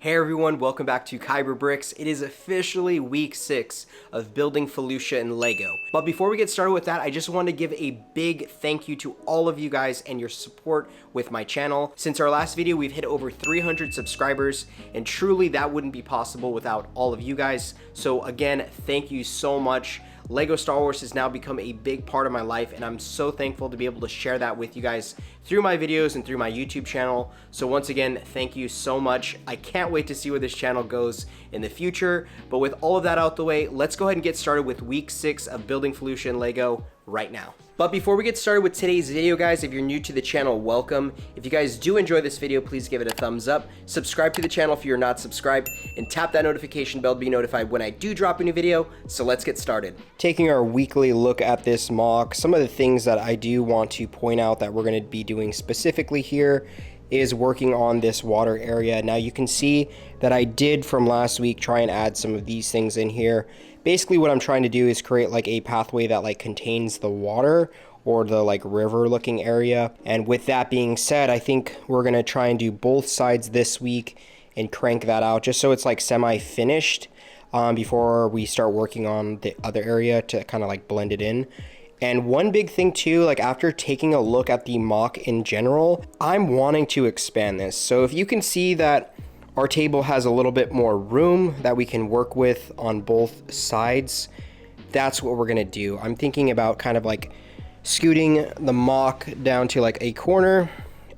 Hey everyone, welcome back to Kyber Brickz. It is officially week 6 of Building Felucia in LEGO. But before we get started with that, I just want to give a big thank you to all of you guys and your support with my channel. Since our last video, we've hit over 300 subscribers, and truly that wouldn't be possible without all of you guys. So again, thank you so much. LEGO Star Wars has now become a big part of my life, and I'm so thankful to be able to share that with you guys through my videos and through my YouTube channel. So once again, thank you so much. I can't wait to see where this channel goes in the future. But with all of that out the way, let's go ahead and get started with week 6 of Building Felucia in LEGO right now. But before we get started with today's video, guys, if you're new to the channel, welcome. If you guys do enjoy this video, please give it a thumbs up. Subscribe to the channel if you're not subscribed, and tap that notification bell to be notified when I do drop a new video. So let's get started. Taking our weekly look at this MOC, some of the things that I do want to point out that we're going to be doing specifically here is working on this water area. Now you can see that I did from last week try and add some of these things in here. Basically what I'm trying to do is create like a pathway that like contains the water or the like river looking area. And with that being said, I think we're gonna try and do both sides this week and crank that out just so it's like semi-finished before we start working on the other area to kind of like blend it in. And one big thing too, like after taking a look at the MOC in general, I'm wanting to expand this. So if you can see that our table has a little bit more room that we can work with on both sides, that's what we're gonna do. I'm thinking about kind of like scooting the MOC down to like a corner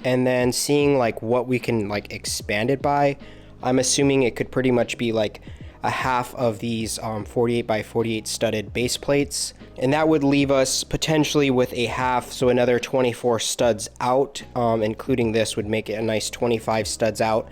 and then seeing like what we can like expand it by. I'm assuming it could pretty much be like a half of these 48 by 48 studded base plates, and that would leave us potentially with a half, so another 24 studs out, including this would make it a nice 25 studs out.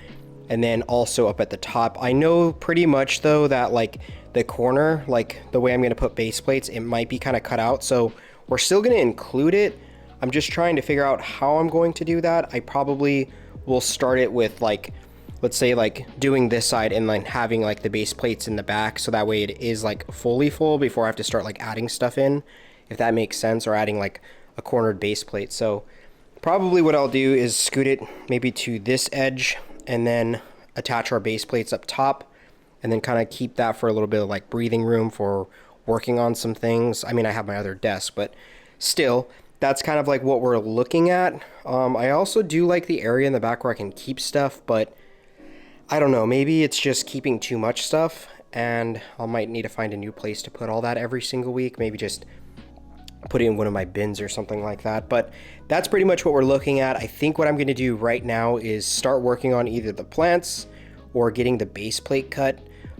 And then also up at the top, I know pretty much though that like the corner, like the way I'm going to put base plates, it might be kind of cut out, so we're still going to include it. I'm just trying to figure out how I'm going to do that. I probably will start it with like, let's say like doing this side and then having like the base plates in the back, so that way it is like fully full before I have to start like adding stuff in, if that makes sense, or adding like a cornered base plate. So probably what I'll do is scoot it maybe to this edge and then attach our base plates up top, and then kind of keep that for a little bit of like breathing room for working on some things. I mean, I have my other desk, but still, that's kind of like what we're looking at. I also do like the area in the back where I can keep stuff, but I don't know, maybe it's just keeping too much stuff, and I might need to find a new place to put all that every single week. Maybe just put it in one of my bins or something like that. But that's pretty much what we're looking at. I think what I'm going to do right now is start working on either the plants or getting the base plate cut.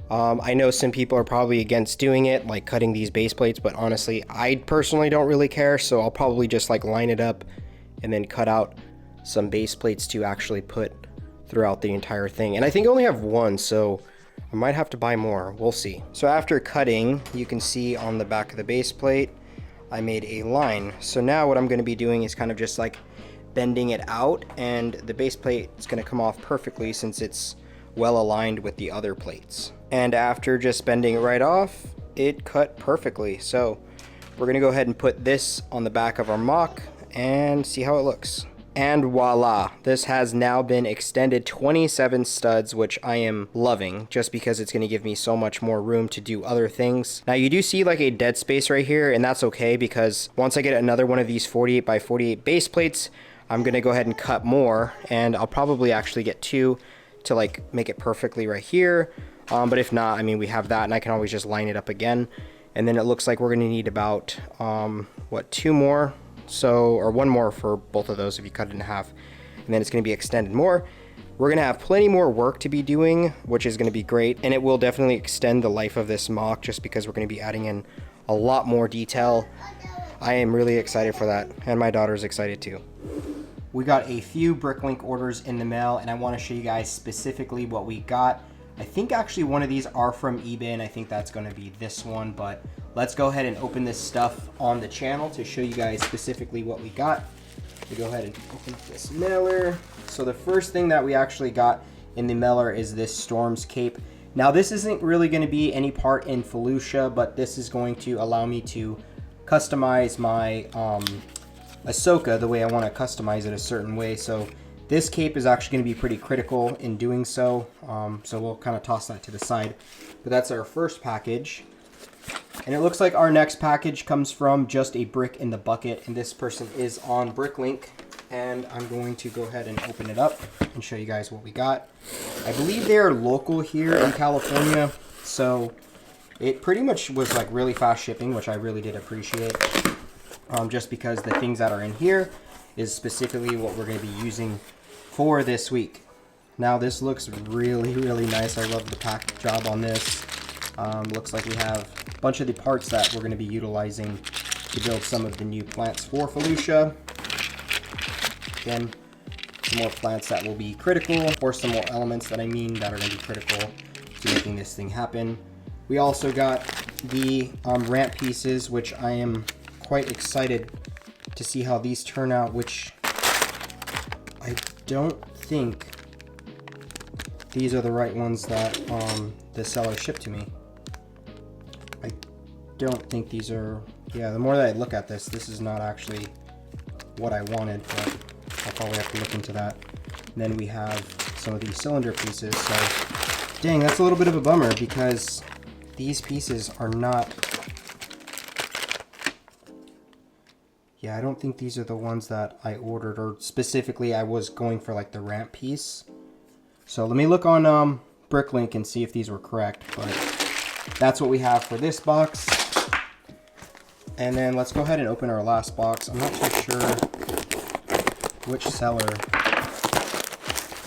I know some people are probably against doing it, like cutting these base plates, but honestly, I personally don't really care, so I'll probably just like line it up and then cut out some base plates to actually put throughout the entire thing. And I think I only have one, so I might have to buy more. We'll see. So after cutting, you can see on the back of the base plate, I made a line. So now what I'm going to be doing is kind of just like bending it out, and the base plate is going to come off perfectly since it's well aligned with the other plates. And after just bending it right off, it cut perfectly. So we're going to go ahead and put this on the back of our MOC and see how it looks. And voila, this has now been extended 27 studs, which I am loving just because it's going to give me so much more room to do other things. Now you do see like a dead space right here, and that's okay because once I get another one of these 48 by 48 base plates, I'm going to go ahead and cut more, and I'll probably actually get 2 to like make it perfectly right here. But if not, I mean, we have that, and I can always just line it up again. And then it looks like we're going to need about, 2 more. So, or 1 more for both of those if you cut it in half, and then it's going to be extended more. We're going to have plenty more work to be doing, which is going to be great, and it will definitely extend the life of this MOC just because we're going to be adding in a lot more detail. I am really excited for that, and my daughter's excited too. We got a few Bricklink orders in the mail, and I want to show you guys specifically what we got. I think actually one of these are from eBay, and I think that's going to be this one, but let's go ahead and open this stuff on the channel to show you guys specifically what we got. We go ahead and open up this mailer. So the first thing that we actually got in the mailer is this Storm's Cape. Now this isn't really going to be any part in Felucia, but this is going to allow me to customize my Ahsoka the way I want to customize it a certain way. So This cape is actually going to be pretty critical in doing so, so we'll kind of toss that to the side. But that's our first package. And it looks like our next package comes from Just a Brick in the Bucket, and this person is on Bricklink. And I'm going to go ahead and open it up and show you guys what we got. I believe they are local here in California, so it pretty much was like really fast shipping, which I really did appreciate. Just because the things that are in here is specifically what we're going to be using for this week. Now this looks really, really nice. I love the pack job on this. Looks like we have a bunch of the parts that we're going to be utilizing to build some of the new plants for Felucia. Again, some more plants that will be critical, or some more elements that I mean that are going to be critical to making this thing happen. We also got the ramp pieces, which I am quite excited to see how these turn out, which I don't think these are the right ones that the seller shipped to me. I don't think these are, yeah, the more that I look at this, this is not actually what I wanted, but I'll probably have to look into that. And then we have some of these cylinder pieces, so dang, that's a little bit of a bummer because these pieces are not, yeah, I don't think these are the ones that I ordered, or specifically I was going for like the ramp piece. So let me look on Bricklink and see if these were correct, but that's what we have for this box. And then let's go ahead and open our last box. I'm not too sure which seller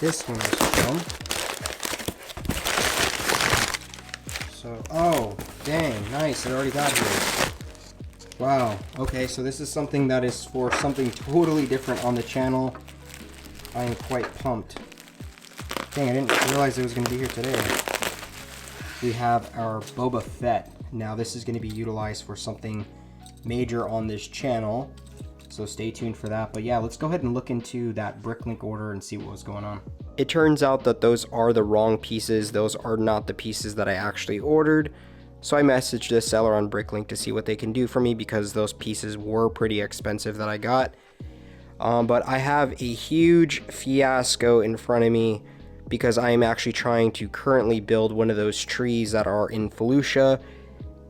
this one was from. So, oh, dang, nice, it already got here. Wow, okay, so this is something that is for something totally different on the channel. I am quite pumped. Dang, I didn't realize it was going to be here today. We have our Boba Fett. Now this is going to be utilized for something major on this channel, so stay tuned for that. But yeah, let's go ahead and look into that Bricklink order and see what was going on. It turns out that those are the wrong pieces. Those are not the pieces that I actually ordered. So I messaged the seller on Bricklink to see what they can do for me, because those pieces were pretty expensive that I got. But I have a huge fiasco in front of me, because I am actually trying to currently build one of those trees that are in Felucia,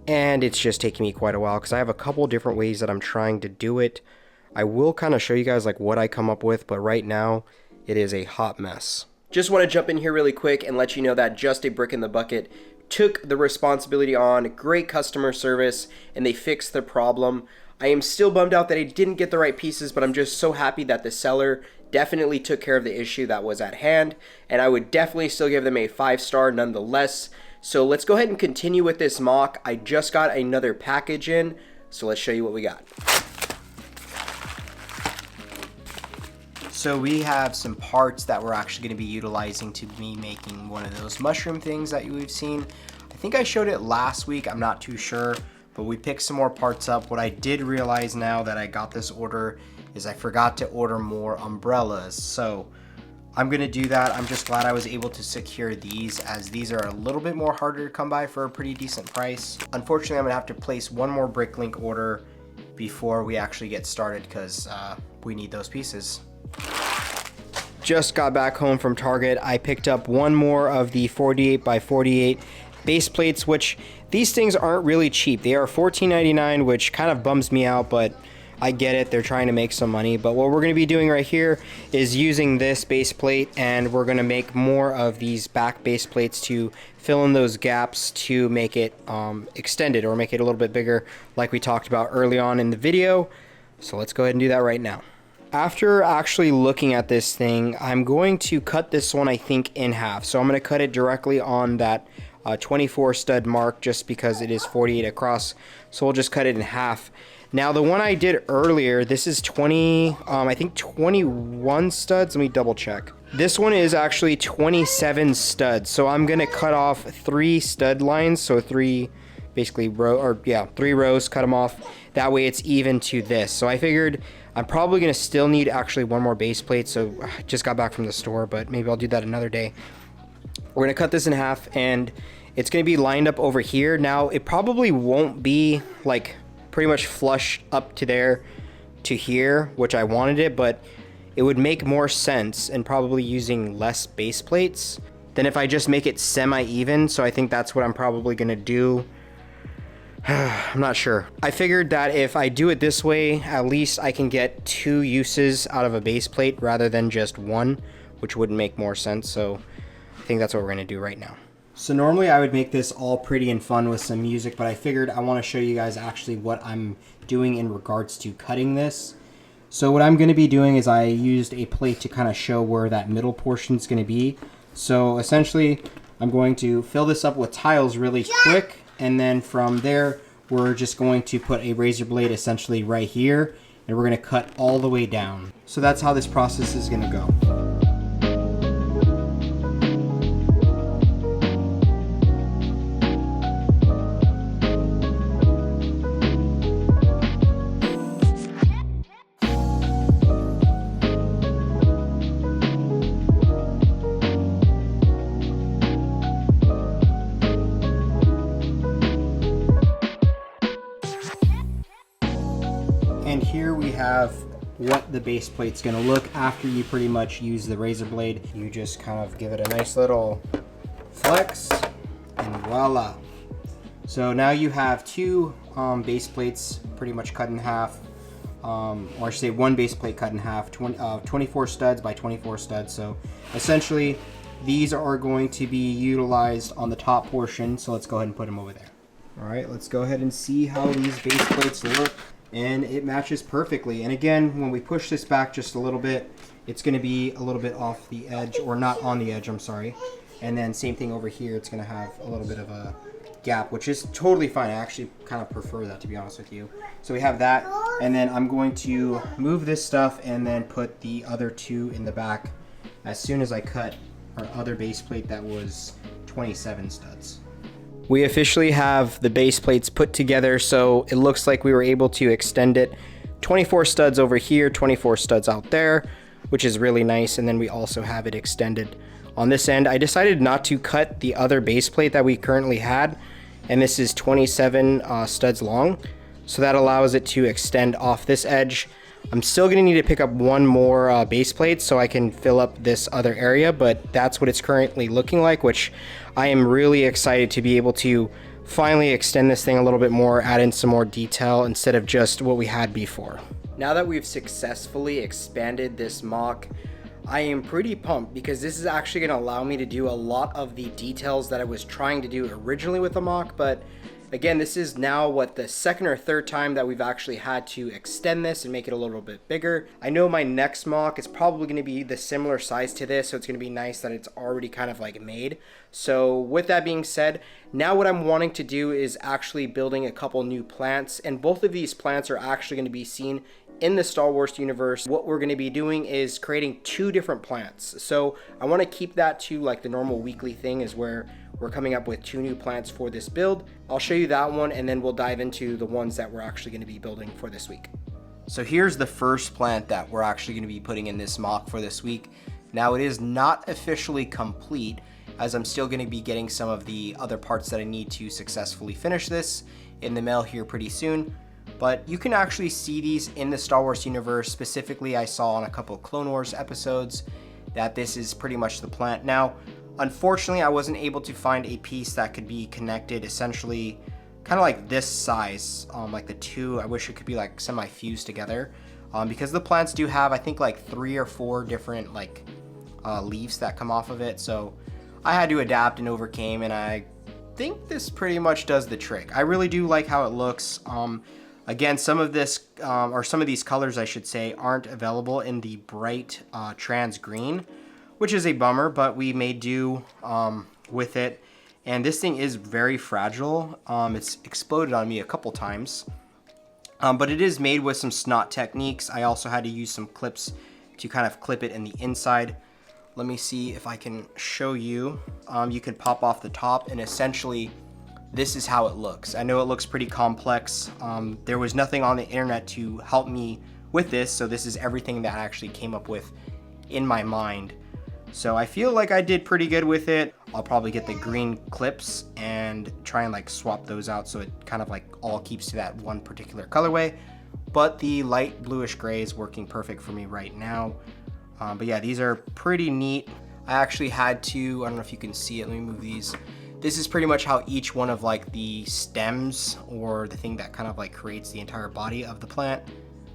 and it's just taking me quite a while because I have a couple different ways that I'm trying to do it. I will kind of show you guys like what I come up with, but right now it is a hot mess. Just want to jump in here really quick and let you know that Just a Brick in the Bucket took the responsibility on, great customer service, and they fixed the problem. I am still bummed out that I didn't get the right pieces, but I'm just so happy that the seller definitely took care of the issue that was at hand, and I would definitely still give them a 5-star nonetheless. So let's go ahead and continue with this MOC. I just got another package in, so let's show you what we got. So we have some parts that we're actually going to be utilizing to be making one of those mushroom things that we've seen. I think I showed it last week, I'm not too sure, but we picked some more parts up. What I did realize now that I got this order is I forgot to order more umbrellas. So I'm going to do that. I'm just glad I was able to secure these, as these are a little bit more harder to come by for a pretty decent price. Unfortunately, I'm going to have to place one more Bricklink order before we actually get started, because we need those pieces. Just got back home from Target. I picked up one more of the 48 by 48 base plates, which these things aren't really cheap. They are $14.99, which kind of bums me out, but I get it. They're trying to make some money. But what we're going to be doing right here is using this base plate, and we're going to make more of these back base plates to fill in those gaps to make it extended, or make it a little bit bigger, like we talked about early on in the video. So let's go ahead and do that right now. After actually looking at this thing, I'm going to cut this one, I think, in half. So I'm going to cut it directly on that 24 stud mark, just because it is 48 across. So we'll just cut it in half. Now the one I did earlier, this is 20, I think 21 studs. Let me double check. This one is actually 27 studs. So I'm going to cut off 3 stud lines. So 3 basically three rows, cut them off. That way it's even to this. So I figured I'm probably going to still need actually one more base plate. So I just got back from the store, but maybe I'll do that another day. We're going to cut this in half, and it's going to be lined up over here. Now it probably won't be like pretty much flush up to there to here, which I wanted it, but it would make more sense and probably using less base plates than if I just make it semi-even. So I think that's what I'm probably gonna do. I'm not sure. I figured that if I do it this way, at least I can get 2 uses out of a base plate rather than just 1, which would make more sense. So I think that's what we're gonna do right now. So normally I would make this all pretty and fun with some music, but I figured I want to show you guys actually what I'm doing in regards to cutting this. So what I'm going to be doing is I used a plate to kind of show where that middle portion is going to be. So essentially I'm going to fill this up with tiles really quick, and then from there we're just going to put a razor blade essentially right here, and we're going to cut all the way down. So that's how this process is going to go. And here we have what the base plate's gonna look after you pretty much use the razor blade. You just kind of give it a nice little flex, and voila. So now you have 2 base plates pretty much cut in half, or I should say 1 base plate cut in half, 24 studs by 24 studs. So essentially these are going to be utilized on the top portion. So let's go ahead and put them over there. All right, let's go ahead and see how these base plates look. And it matches perfectly. And again, when we push this back just a little bit, it's going to be a little bit off the edge, or not on the edge, I'm sorry. And then same thing over here, it's going to have a little bit of a gap, which is totally fine. I actually kind of prefer that, to be honest with you. So we have that, and then I'm going to move this stuff and then put the other 2 in the back as soon as I cut our other base plate that was 27 studs. We officially have the base plates put together, so it looks like we were able to extend it 24 studs over here, 24 studs out there, which is really nice. And then we also have it extended on this end. I decided not to cut the other base plate that we currently had, and this is 27 studs long, so that allows it to extend off this edge. I'm still gonna need to pick up 1 more base plate so I can fill up this other area, but that's what it's currently looking like, which I am really excited to be able to finally extend this thing a little bit more, add in some more detail instead of just what we had before. Now that we've successfully expanded this MOC, I am pretty pumped because this is actually gonna allow me to do a lot of the details that I was trying to do originally with the MOC, but again, this is now what, the 2nd or 3rd time that we've actually had to extend this and make it a little bit bigger. I know my next MOC is probably going to be the similar size to this, so it's going to be nice that it's already kind of like made. So with that being said, now what I'm wanting to do is actually building a couple new plants, and both of these plants are actually going to be seen in the Star Wars universe. What we're going to be doing is creating 2 different plants. So I want to keep that to like the normal weekly thing, is where we're coming up with 2 new plants for this build. I'll show you that one, and then we'll dive into the ones that we're actually going to be building for this week. So here's the first plant that we're actually going to be putting in this MOC for this week. Now it is not officially complete, as I'm still going to be getting some of the other parts that I need to successfully finish this in the mail here pretty soon. But you can actually see these in the Star Wars universe. Specifically, I saw on a couple of Clone Wars episodes that this is pretty much the plant. Now, unfortunately, I wasn't able to find a piece that could be connected essentially kind of like this size, like the 2. I wish it could be like semi-fused together, because the plants do have, I think, like 3 or 4 different like leaves that come off of it. So I had to adapt and overcame, and I think this pretty much does the trick. I really do like how it looks. Again, some of this, or some of these colors, I should say, aren't available in the bright trans green, which is a bummer, but we may do with it. And this thing is very fragile. It's exploded on me a couple times, but it is made with some snot techniques. I also had to use some clips to kind of clip it in the inside. Let me see if I can show you. You can pop off the top, and essentially this is how it looks. I know it looks pretty complex. There was nothing on the internet to help me with this, so this is everything that I actually came up with in my mind. So I feel like I did pretty good with it. I'll probably get the green clips and try and like swap those out so it kind of like all keeps to that one particular colorway. But the light bluish gray is working perfect for me right now. But yeah, these are pretty neat. I actually had to, I don't know if you can see it, let me move these. This is pretty much how each one of like the stems, or the thing that kind of like creates the entire body of the plant,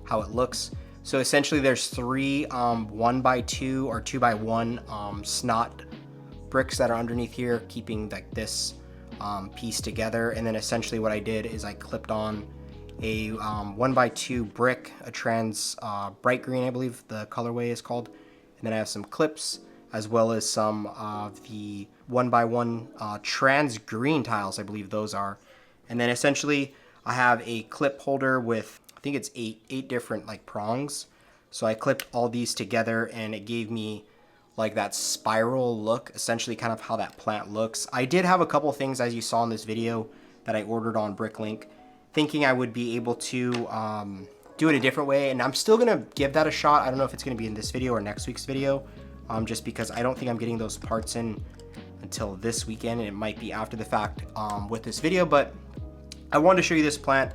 how it looks. So essentially there's 3 1x2 or 2x1 snot bricks that are underneath here, keeping like this piece together. And then essentially what I did is I clipped on a 1x2 brick, a trans bright green, I believe the colorway is called. And then I have some clips, as well as some of the 1x1 trans green tiles, I believe those are. And then essentially I have a clip holder with, I think it's eight different like prongs. So I clipped all these together and it gave me like that spiral look, essentially kind of how that plant looks. I did have a couple things, as you saw in this video, that I ordered on Bricklink, thinking I would be able to do it a different way, and I'm still gonna give that a shot. I don't know if it's gonna be in this video or next week's video, just because I don't think I'm getting those parts in until this weekend, and it might be after the fact with this video, but I wanted to show you this plant.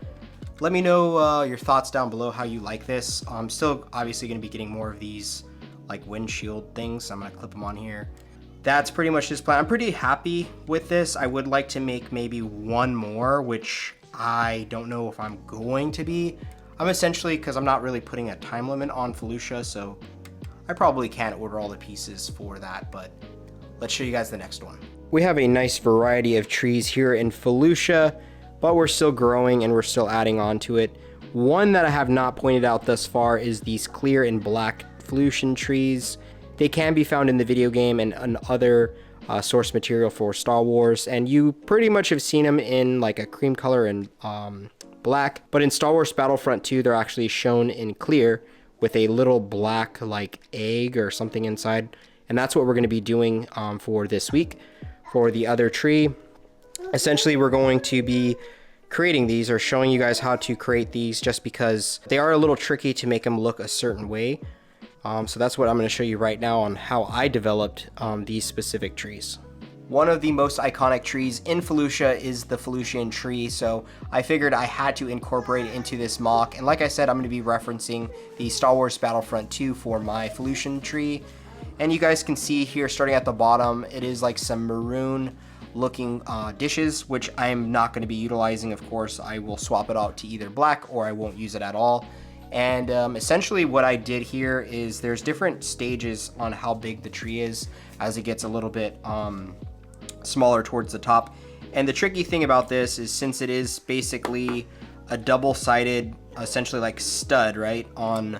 Let me know your thoughts down below, how you like this. I'm still obviously gonna be getting more of these like windshield things. I'm gonna clip them on here. That's pretty much this plant. I'm pretty happy with this. I would like to make maybe one more, which I don't know if I'm going to be. I'm essentially, because I'm not really putting a time limit on Felucia, so I probably can't order all the pieces for that, but let's show you guys the next one. We have a nice variety of trees here in Felucia, but we're still growing and we're still adding on to it. One that I have not pointed out thus far is these clear and black Felucian trees. They can be found in the video game and other source material for Star Wars, and you pretty much have seen them in like a cream color and black, but in Star Wars Battlefront 2 they're actually shown in clear with a little black like egg or something inside, and that's what we're going to be doing for this week for the other tree. Essentially we're going to be creating these, or showing you guys how to create these, just because they are a little tricky to make them look a certain way. So that's what I'm going to show you right now on how I developed these specific trees. One of the most iconic trees in Felucia is the Felucian tree, so I figured I had to incorporate it into this MOC. And like I said, I'm going to be referencing the Star Wars Battlefront 2 for my Felucian tree. And you guys can see here, starting at the bottom, it is like some maroon looking dishes, which I'm not going to be utilizing. Of course, I will swap it out to either black, or I won't use it at all. And essentially what I did here is there's different stages on how big the tree is as it gets a little bit smaller towards the top. And the tricky thing about this is, since it is basically a double-sided, essentially like stud, right, on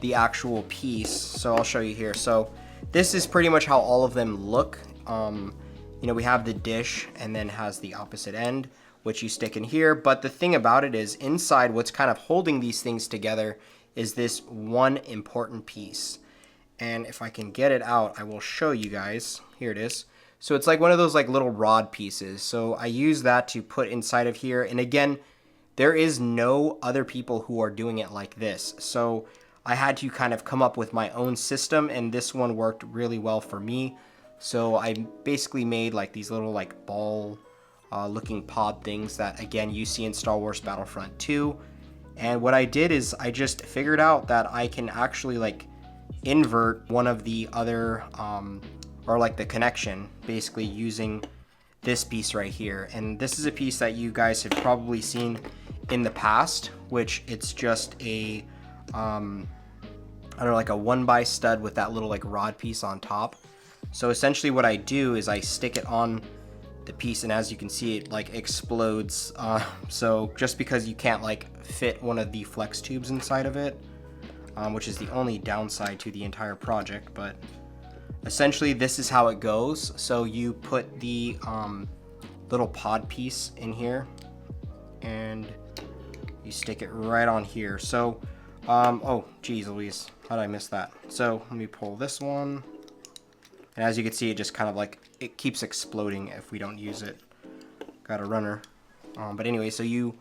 the actual piece. So I'll show you here. So this is pretty much how all of them look. You know, we have the dish and then has the opposite end, which you stick in here. But the thing about it is, inside, what's kind of holding these things together is this one important piece. And if I can get it out, I will show you guys. Here it is. So it's like one of those like little rod pieces. So I use that to put inside of here. And again, there is no other people who are doing it like this. So I had to kind of come up with my own system, and this one worked really well for me. So I basically made like these little like ball looking pod things that, again, you see in Star Wars Battlefront 2. And what I did is I just figured out that I can actually like invert one of the other or like the connection, basically using this piece right here. And this is a piece that you guys have probably seen in the past, which it's just a I don't know, like a 1x stud with that little like rod piece on top. So essentially what I do is I stick it on the piece, and as you can see, it like explodes. So just because you can't like fit one of the flex tubes inside of it, which is the only downside to the entire project, but essentially this is how it goes. So you put the little pod piece in here and you stick it right on here. So oh geez Louise, how did I miss that? So let me pull this one, and as you can see, it just kind of like, it keeps exploding if we don't use it. Got a runner. But anyway, so you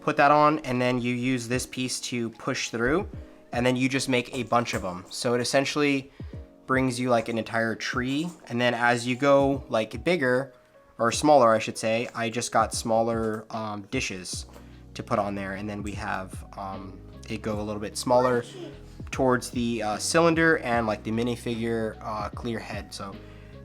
put that on, and then you use this piece to push through, and then you just make a bunch of them. So it essentially brings you like an entire tree. And then as you go like bigger, or smaller I should say, I just got smaller dishes to put on there, and then we have it go a little bit smaller. towards the cylinder and like the minifigure clear head. So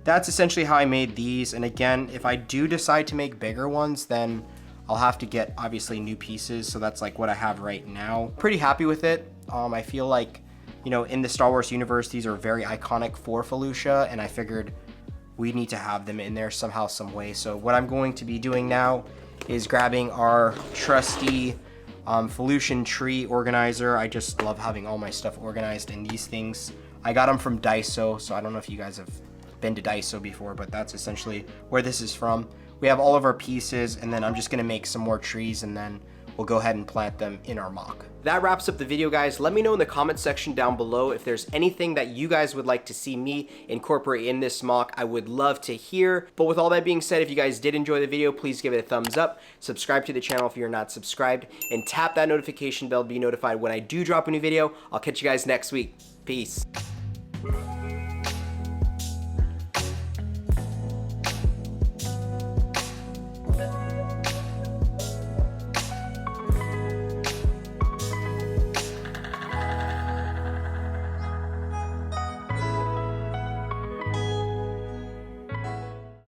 that's essentially how I made these. And again, if I do decide to make bigger ones, then I'll have to get obviously new pieces. So that's like what I have right now. Pretty happy with it. I feel like, you know, in the Star Wars universe, these are very iconic for Felucia, and I figured we need to have them in there somehow, some way. So what I'm going to be doing now is grabbing our trusty Felucia Tree organizer. I just love having all my stuff organized in these things. I got them from Daiso, so I don't know if you guys have been to Daiso before, but that's essentially where this is from. We have all of our pieces, and then I'm just gonna make some more trees, and then we'll go ahead and plant them in our MOC. That wraps up the video, guys. Let me know in the comment section down below if there's anything that you guys would like to see me incorporate in this MOC. I would love to hear. But with all that being said, if you guys did enjoy the video, please give it a thumbs up, subscribe to the channel if you're not subscribed, and tap that notification bell to be notified when I do drop a new video. I'll catch you guys next week. Peace.